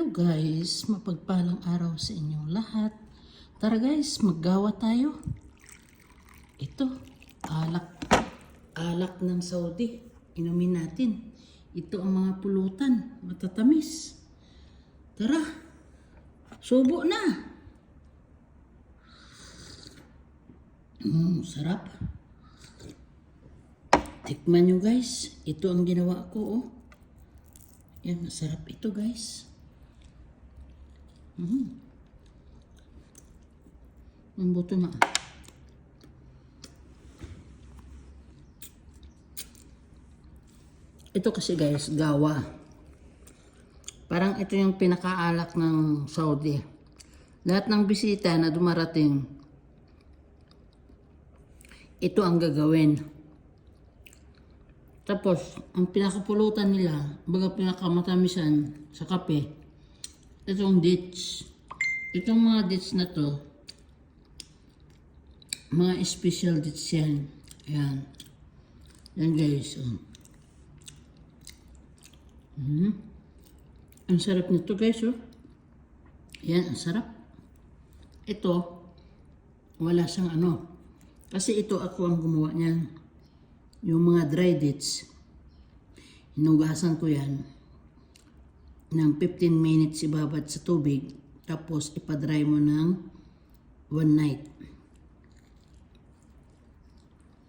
Hello guys, mapagpalang araw sa inyong lahat. Tara guys, maggawa tayo. Ito, alak ng Saudi. Inumin natin. Ito ang mga pulutan, matatamis. Tara, subo na. Sarap. Tikman nyo guys. Ito ang ginawa ko, oh. Yan, masarap ito guys. Ang buto na. Ito kasi guys, gawa. Parang ito yung pinakaalak ng Saudi. Lahat ng bisita na dumarating, ito ang gagawin. Tapos, ang pinakapulutan nila, baga pinakamatamisan sa kape, itong dates. Itong mga dates na to, mga special dates yan. Ayan. Yan guys. Ang sarap nito guys. Oh. Yan, ang sarap. Ito, wala siyang ano. Kasi ito ako ang gumawa niyan. Yung mga dry dates, hinugasan ko yan ng 15 minutes ibabad sa tubig, tapos ipadry mo ng 1 night.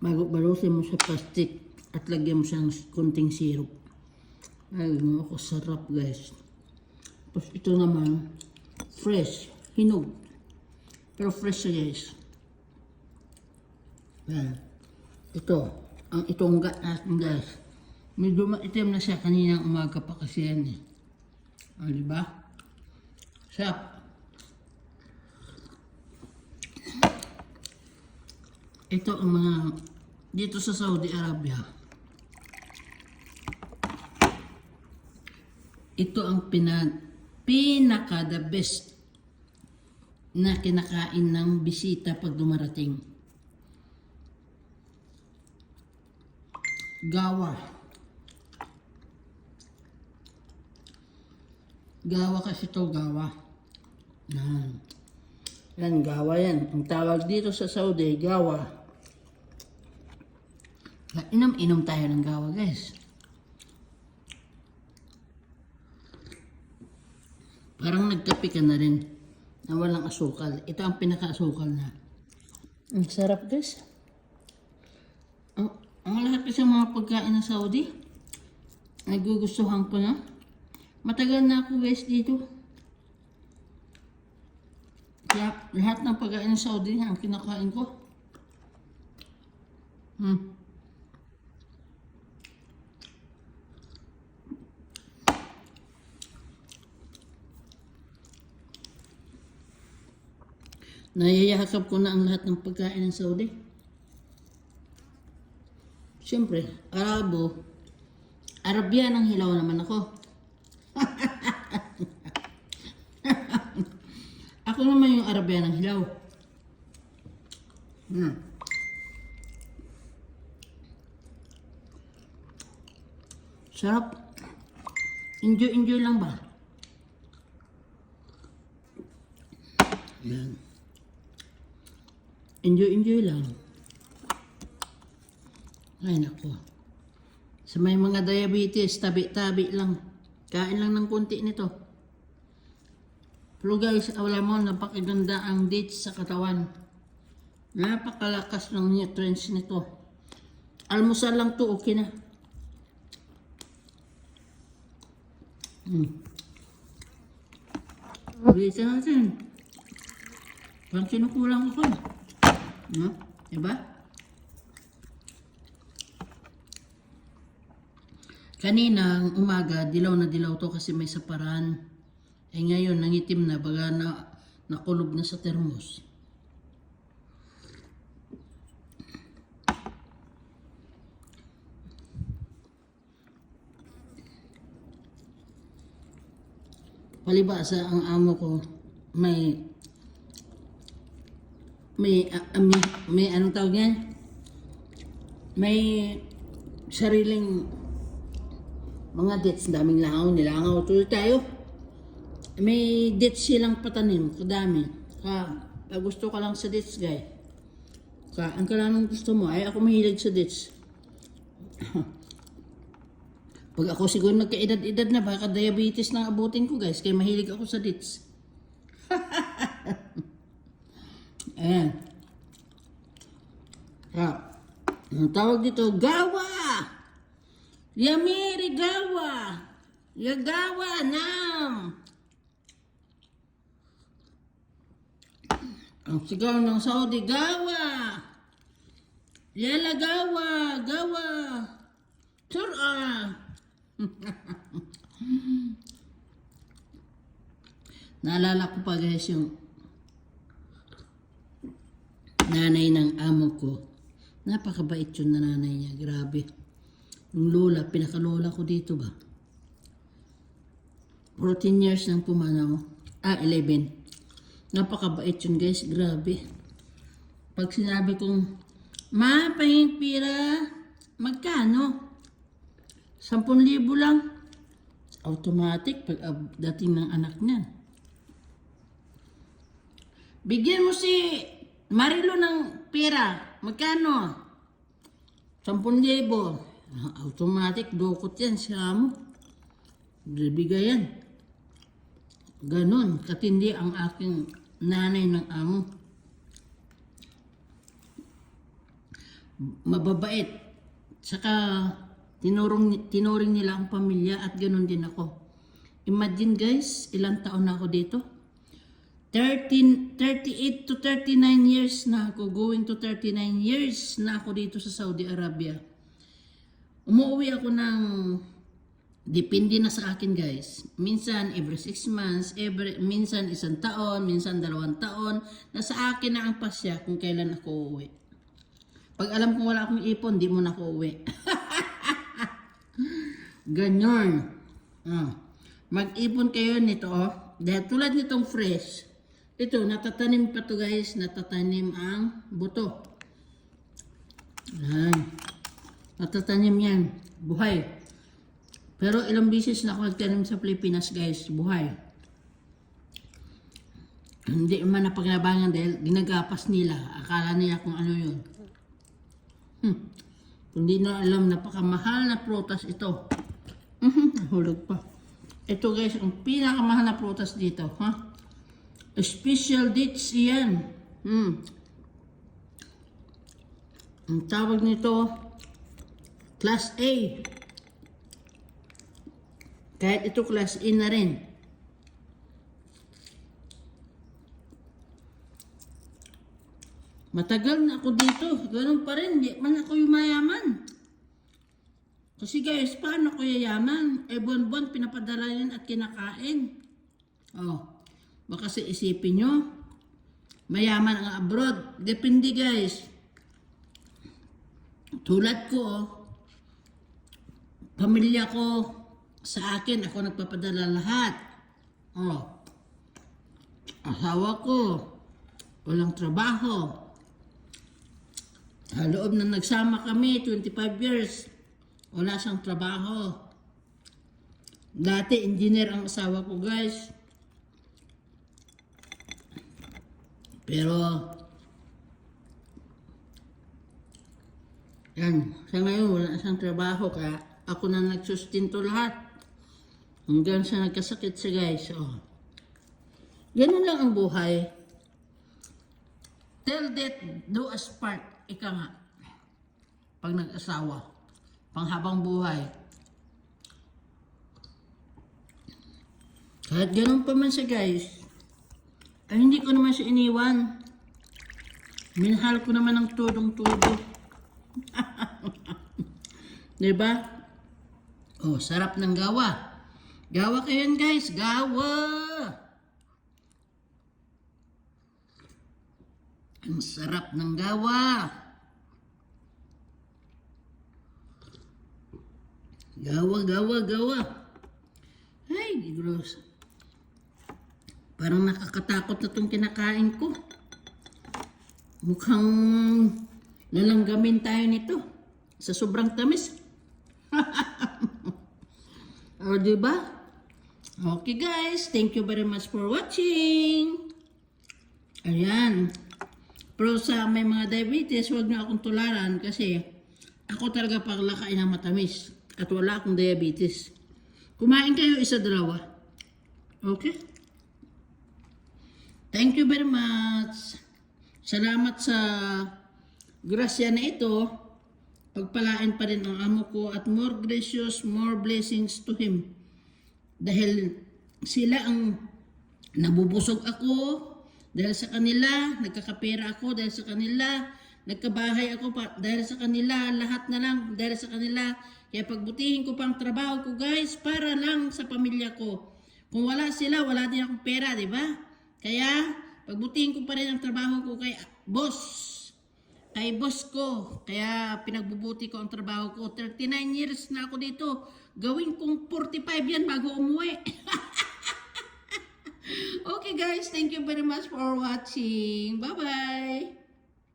Balusin mo sa plastic at lagyan mo siyang kunting syrup. Ay, ako sarap guys. Tapos ito naman, fresh, hinog. Pero fresh siya guys. Yan. Ito, ang itongga natin guys. Medyo maitim na siya kaninang umaga pa kasi yan eh. O, diba? Sarap. Ito ang mga, dito sa Saudi Arabia, ito ang pinaka the best na kinakain ng bisita pag dumarating. Gawa. Gawa kasi ito, gawa. Yan. Yan, gawa yan. Ang tawag dito sa Saudi, gawa. Inom-inom tayo ng gawa, guys. Parang nagkape ka na rin na walang asukal. Ito ang pinaka-asukal na. Ang sarap, guys. Ang lahat kasi mga pagkain ng Saudi, nagugustuhan ko na. Matagal na ako guys dito. Kaya lahat ng pagkain ng Saudi ang kinakain ko. Nayayakap ko na ang lahat ng pagkain ng Saudi. Siyempre, Arabian ang hilaw naman ako. Ako naman yung Arabian ang hilaw. Sarap. Enjoy lang ba? Yan. Enjoy lang. Ay nako. Sa may mga diabetes, tabi-tabi lang. Kain lang ng konti nito. Pero guys, wala mo, napakaganda ang dates sa katawan. Napakalakas ng nutrients nito. Almusal lang to, okay na. Bisa natin. Parang kinukulang ako. No? Diba? Kanina, umaga, dilaw na dilaw to kasi may saparan. Eh ngayon, nangitim na, baga nakulob na sa termos. Palibasa ang amo ko, may anong tawag yan? May sariling mga dates, daming langaw, nilangaw. Tuloy tayo. may dates silang patanim, kadami. Pag gusto ka lang sa dates, guys. Ang kalanong gusto mo, ay ako mahilig sa dates. Pag ako siguro nagka-edad-edad na, baka diabetes na abutin ko, guys. Kaya mahilig ako sa dates. Ayan. Ang tawag dito, gawa! Yamiri gawa! Yagawa nam! Ang sigaw ng Saudi, gawa! Yala gawa! Gawa! Tura! Naalala ko pa guys yung nanay ng amo ko. Napakabait yun na nanay niya. Grabe. Yung lola, pinakalola ko dito ba? 14 years nang pumanaw. 11. Napakabait yun guys, grabe. Pag sinabi kong, ma, pahing pira, magkano? 10,000 lang. Automatic pag dating ng anak niyan. Bigyan mo si Marilo ng pira, magkano? 10,000. Automatic, dokot yan siya mo. Bibigay yan. Ganon, katindi ang aking nanay ng amo. Mababait. Saka tinuring nila ang pamilya at ganon din ako. Imagine guys, ilang taon na ako dito? 38 to 39 years na ako. Going to 39 years na ako dito sa Saudi Arabia. Umuwi ako ng depende na sa akin guys. Minsan every 6 months, minsan 1 taon, minsan 2 taon. Nasa akin na ang pasya kung kailan ako uuwi. Pag alam kong wala akong ipon, di mo na ako uwi. Ganyan. Mag-ipon kayo nito Dahil tulad nitong fresh. Ito, natatanim pa to guys. Natatanim ang buto. Natatanim yan. Buhay. Pero ilang beses na ako nagtanim sa Pilipinas guys, buhay. Hindi man napaglabangan dahil ginagapas nila. Akala nila kung ano yun. Hindi na alam, napakamahal na prutas ito. Hulog pa. Ito guys, ang pinakamahal na prutas dito. Special dates yan. Ang tawag nito, Class A. Kahit ito class A na rin. Matagal na ako dito. Ganun pa rin. Di man ako yung mayaman. Kasi guys, paano ako yayaman? Buwan-buwan pinapadala yun at kinakain. Baka sa isipin nyo, mayaman ang abroad. Depende guys. Tulad ko, pamilya ko, sa akin, ako nagpapadala lahat. Asawa ko, walang trabaho. Sa loob na nagsama kami, 25 years, wala siyang trabaho. Dati, engineer ang asawa ko, guys. Pero, yan, sa ngayon, wala siyang trabaho, kaya ako na nagsustinto lahat. Hanggang sa nagkasakit siya guys. Ganun lang ang buhay. Till death do us part. Ika nga. Pag nag-asawa. Panghabang buhay. Kahit ganun pa man siya guys. Ay hindi ko naman siya iniwan. Minahal ko naman ng tudong-tudo. Diba? Sarap ng gawa. Gawa kayo yan guys, gawa! Ang sarap ng gawa. Gawa. Ay, gross. Parang nakakatakot na itong kinakain ko. Mukhang lalanggamin tayo nito. Sa sobrang tamis. Diba? Okay guys, thank you very much for watching. Ayan. Pero sa may mga diabetes, huwag niyo akong tularan kasi ako talaga paglakain ng matamis at wala akong diabetes. Kumain kayo isa-dalawa. Okay? Thank you very much. Salamat sa grasya na ito. Pagpalain pa rin ang amo ko at more gracious, more blessings to him. Dahil sila ang nabubusog ako, dahil sa kanila, nagkakapera ako, dahil sa kanila, nagkabahay ako, dahil sa kanila, lahat na lang, dahil sa kanila. Kaya pagbutihin ko pang trabaho ko guys, para lang sa pamilya ko. Kung wala sila, wala din akong pera, di ba? Kaya, pagbutihin ko pa rin ang trabaho ko kay boss. Kay boss ko. Kaya, pinagbubuti ko ang trabaho ko. 39 years na ako dito. Gawin kong 45 yan bago umuwi. Okay guys, thank you very much for watching. Bye-bye.